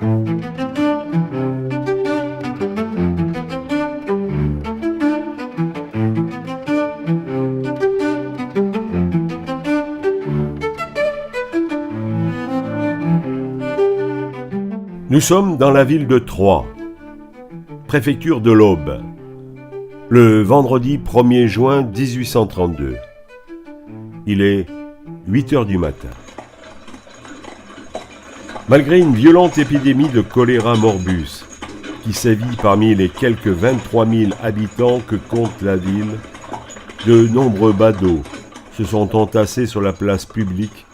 Nous sommes dans la ville de Troyes, préfecture de l'Aube, le vendredi 1er juin 1832. Il est 8 heures du matin. Malgré une violente épidémie de choléra morbus qui sévit parmi les quelques 23 000 habitants que compte la ville, de nombreux badauds se sont entassés sur la place publique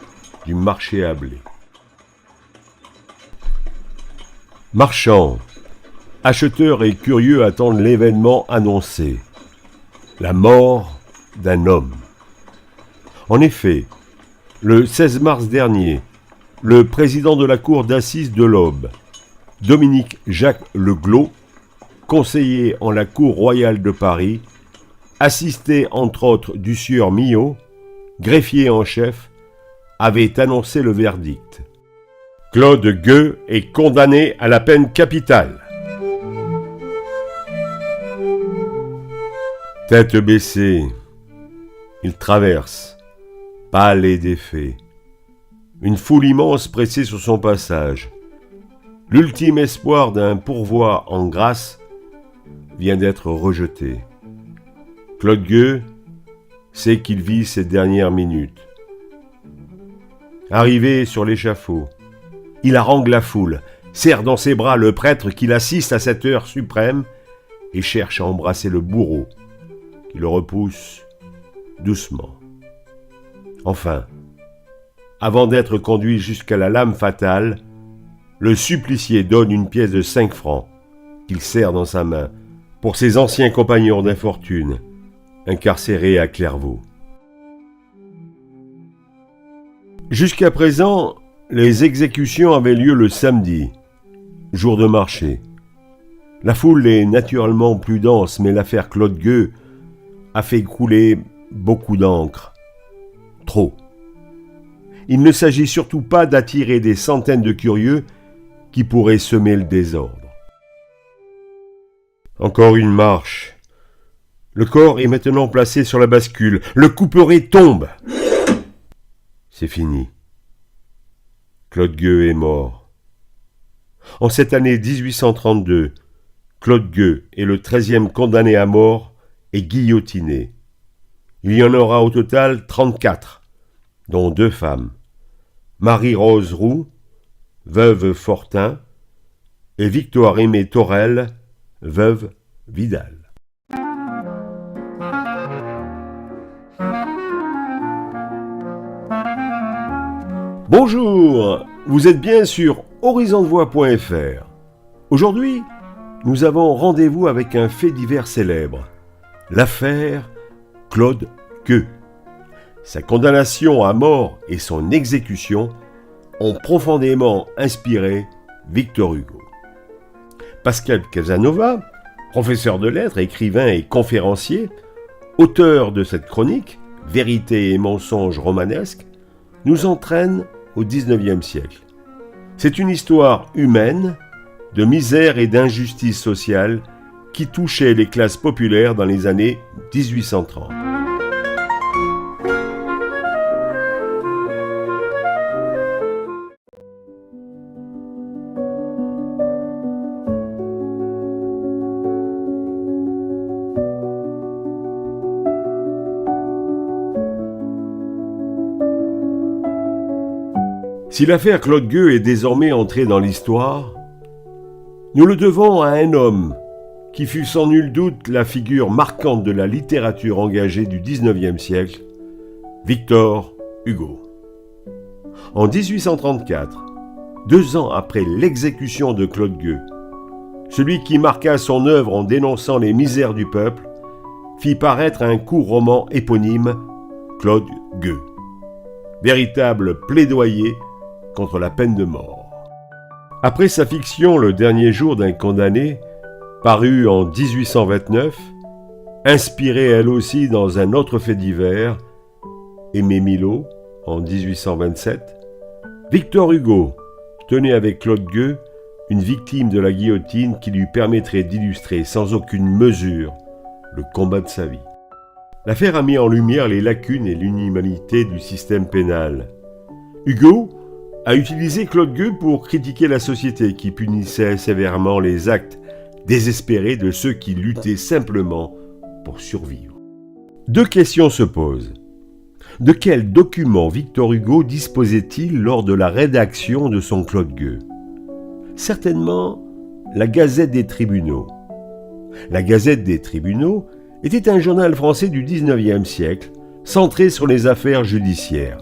du marché à blé. Marchands, acheteurs et curieux attendent l'événement annoncé, la mort d'un homme. En effet, le 16 mars dernier, le président de la cour d'assises de l'Aube, Dominique Jacques Leglos, conseiller en la cour royale de Paris, assisté entre autres du sieur Millot, greffier en chef, avait annoncé le verdict. Claude Gueux est condamné à la peine capitale. Tête baissée, il traverse, pâle et défait, une foule immense pressée sur son passage. L'ultime espoir d'un pourvoi en grâce vient d'être rejeté. Claude Gueux sait qu'il vit ses dernières minutes. Arrivé sur l'échafaud, il harangue la foule, serre dans ses bras le prêtre qui l'assiste à cette heure suprême et cherche à embrasser le bourreau, qui le repousse doucement. Enfin, avant d'être conduit jusqu'à la lame fatale, le supplicié donne une pièce de 5 francs qu'il serre dans sa main pour ses anciens compagnons d'infortune, incarcérés à Clairvaux. Jusqu'à présent, les exécutions avaient lieu le samedi, jour de marché. La foule est naturellement plus dense, mais l'affaire Claude Gueux a fait couler beaucoup d'encre. Trop. Il ne s'agit surtout pas d'attirer des centaines de curieux qui pourraient semer le désordre. Encore une marche. Le corps est maintenant placé sur la bascule. Le couperet tombe. C'est fini. Claude Gueux est mort. En cette année 1832, Claude Gueux est le 13e condamné à mort et guillotiné. Il y en aura au total 34, dont 2 femmes. Marie-Rose Roux, veuve Fortin, et Victoire-Aimée Torel, veuve Vidal. Bonjour, vous êtes bien sur horizontdevoix.fr. Aujourd'hui, nous avons rendez-vous avec un fait divers célèbre, l'affaire Claude Gueux. Sa condamnation à mort et son exécution ont profondément inspiré Victor Hugo. Pascal Casanova, professeur de lettres, écrivain et conférencier, auteur de cette chronique, Vérité et mensonges romanesques, nous entraîne au XIXe siècle. C'est une histoire humaine, de misère et d'injustice sociale qui touchait les classes populaires dans les années 1830. Si l'affaire Claude Gueux est désormais entrée dans l'histoire, nous le devons à un homme qui fut sans nul doute la figure marquante de la littérature engagée du XIXe siècle, Victor Hugo. En 1834, 2 ans après l'exécution de Claude Gueux, celui qui marqua son œuvre en dénonçant les misères du peuple, fit paraître un court roman éponyme, Claude Gueux. Véritable plaidoyer contre la peine de mort. Après sa fiction Le dernier jour d'un condamné, parue en 1829, inspirée elle aussi dans un autre fait divers, Aimé Milot, en 1827, Victor Hugo tenait avec Claude Gueux une victime de la guillotine qui lui permettrait d'illustrer sans aucune mesure le combat de sa vie. L'affaire a mis en lumière les lacunes et l'inhumanité du système pénal. Hugo a utilisé Claude Gueux pour critiquer la société qui punissait sévèrement les actes désespérés de ceux qui luttaient simplement pour survivre. Deux questions se posent. De quels documents Victor Hugo disposait-il lors de la rédaction de son Claude Gueux ? Certainement la Gazette des Tribunaux. La Gazette des Tribunaux était un journal français du XIXe siècle, centré sur les affaires judiciaires.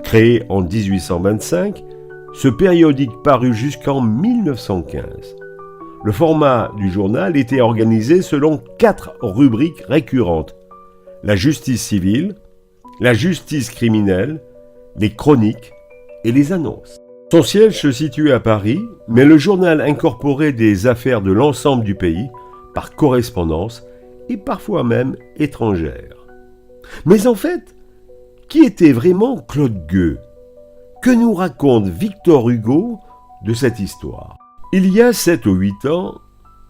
Créé en 1825, ce périodique parut jusqu'en 1915. Le format du journal était organisé selon 4 rubriques récurrentes: la justice civile, la justice criminelle, les chroniques et les annonces. Son siège se situait à Paris, mais le journal incorporait des affaires de l'ensemble du pays par correspondance et parfois même étrangères. Mais en fait, qui était vraiment Claude Gueux ? Que nous raconte Victor Hugo de cette histoire ? Il y a 7 ou 8 ans,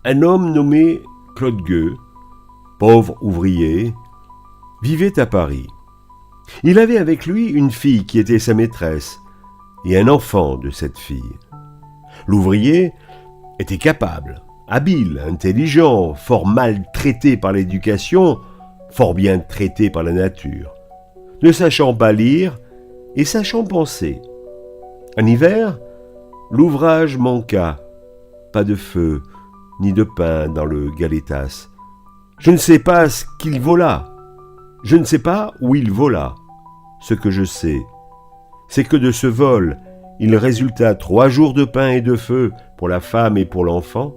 un homme nommé Claude Gueux, pauvre ouvrier, vivait à Paris. Il avait avec lui une fille qui était sa maîtresse et un enfant de cette fille. L'ouvrier était capable, habile, intelligent, fort mal traité par l'éducation, fort bien traité par la nature, ne sachant pas lire et sachant penser. En hiver, l'ouvrage manqua. Pas de feu, ni de pain dans le galetas. Je ne sais pas ce qu'il vola. Je ne sais pas où il vola. Ce que je sais, c'est que de ce vol, il résulta 3 jours de pain et de feu pour la femme et pour l'enfant,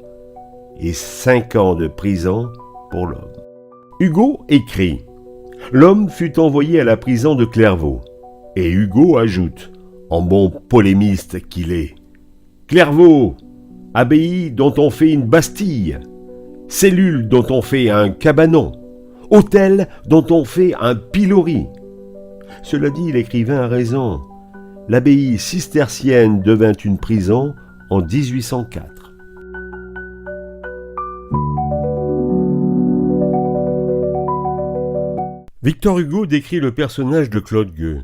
et 5 ans de prison pour l'homme. Hugo écrit « L'homme fut envoyé à la prison de Clairvaux ». Et Hugo ajoute, en bon polémiste qu'il est, « Clairvaux, abbaye dont on fait une bastille, cellule dont on fait un cabanon, hôtel dont on fait un pilori. » Cela dit, l'écrivain a raison. L'abbaye cistercienne devint une prison en 1804. Victor Hugo décrit le personnage de Claude Gueux.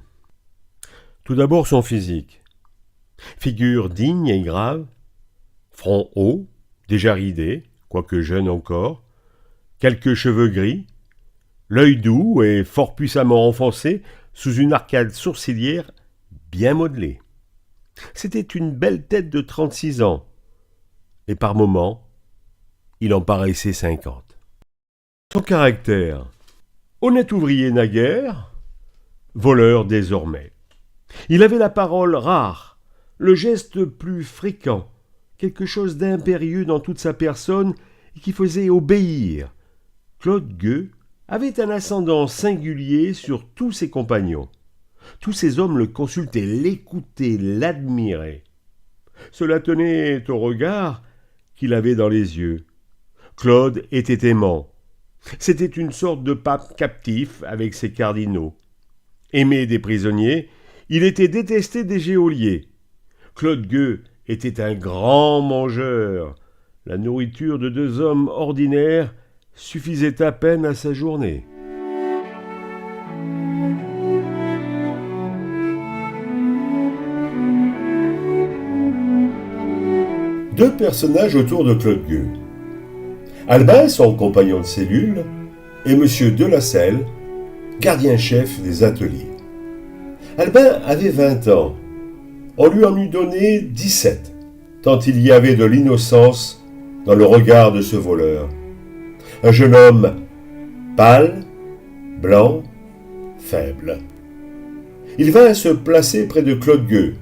Tout d'abord son physique. Figure digne et grave, front haut, déjà ridé, quoique jeune encore, quelques cheveux gris, l'œil doux et fort puissamment enfoncé sous une arcade sourcilière bien modelée. C'était une belle tête de 36 ans, et par moments, il en paraissait 50. Son caractère, honnête ouvrier naguère, voleur désormais. Il avait la parole rare, le geste plus fréquent, quelque chose d'impérieux dans toute sa personne et qui faisait obéir. Claude Gueux avait un ascendant singulier sur tous ses compagnons. Tous ces hommes le consultaient, l'écoutaient, l'admiraient. Cela tenait au regard qu'il avait dans les yeux. Claude était aimant. C'était une sorte de pape captif avec ses cardinaux. Aimé des prisonniers, il était détesté des geôliers. Claude Gueux était un grand mangeur. La nourriture de 2 hommes ordinaires suffisait à peine à sa journée. Deux personnages autour de Claude Gueux. Albin, son compagnon de cellule, et M. Delacelle, gardien-chef des ateliers. Albin avait 20 ans. On lui en eût donné 17, tant il y avait de l'innocence dans le regard de ce voleur. Un jeune homme pâle, blanc, faible. Il vint se placer près de Claude Gueux.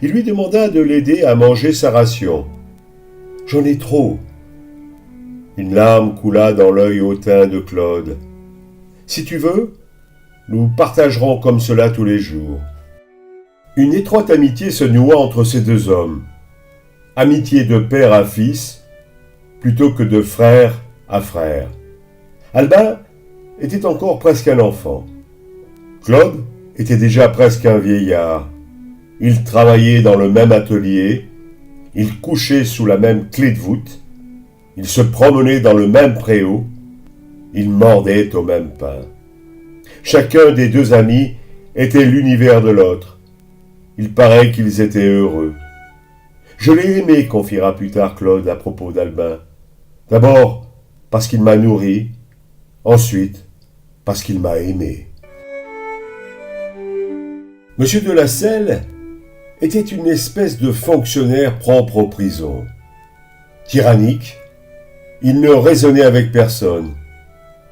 Il lui demanda de l'aider à manger sa ration. « J'en ai trop. » Une larme coula dans l'œil hautain de Claude. « Si tu veux, nous partagerons comme cela tous les jours. » Une étroite amitié se noua entre ces 2 hommes. Amitié de père à fils, plutôt que de frère à frère. Albin était encore presque un enfant. Claude était déjà presque un vieillard. Ils travaillaient dans le même atelier, Ils couchaient sous la même clé de voûte. Ils se promenaient dans le même préau. Ils mordaient au même pain. Chacun des deux amis était l'univers de l'autre. Il paraît qu'ils étaient heureux. Je l'ai aimé, confiera plus tard Claude à propos d'Albin. D'abord, parce qu'il m'a nourri. Ensuite, parce qu'il m'a aimé. Monsieur de la Selle était une espèce de fonctionnaire propre aux prisons. Tyrannique, il ne raisonnait avec personne,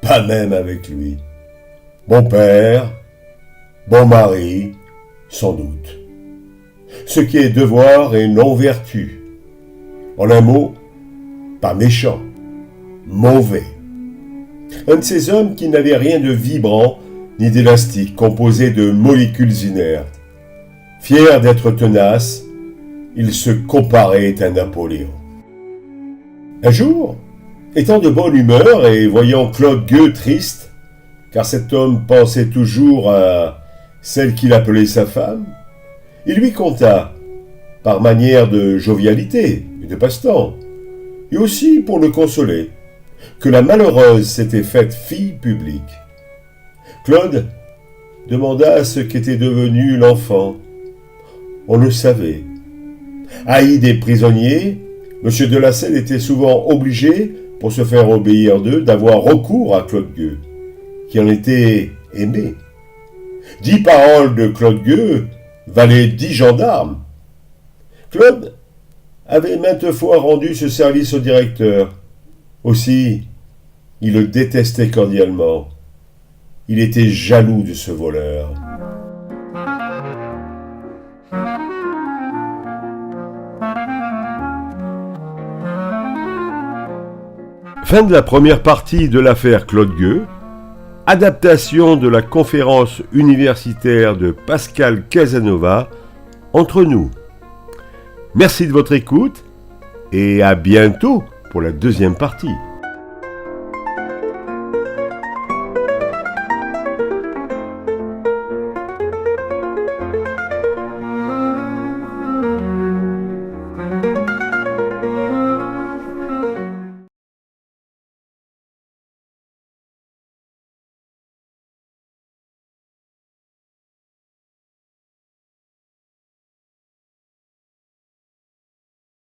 pas même avec lui. Bon père, bon mari, sans doute. Ce qui est devoir et non vertu. En un mot, pas méchant, mauvais. Un de ces hommes qui n'avait rien de vibrant ni d'élastique, composé de molécules inertes. Fier d'être tenace, il se comparait à Napoléon. Un jour, étant de bonne humeur et voyant Claude Gueux triste, car cet homme pensait toujours à celle qu'il appelait sa femme, il lui conta, par manière de jovialité et de passe-temps, et aussi pour le consoler, que la malheureuse s'était faite fille publique. Claude demanda ce qu'était devenu l'enfant. On le savait. Haï des prisonniers, M. de la Selle était souvent obligé, pour se faire obéir d'eux, d'avoir recours à Claude Gueux, qui en était aimé. 10 paroles de Claude Gueux valaient 10 gendarmes. Claude avait maintes fois rendu ce service au directeur. Aussi, il le détestait cordialement. Il était jaloux de ce voleur. Fin de la première partie de l'affaire Claude Gueux, adaptation de la conférence universitaire de Pascal Casanova, Entre nous. Merci de votre écoute et à bientôt pour la deuxième partie.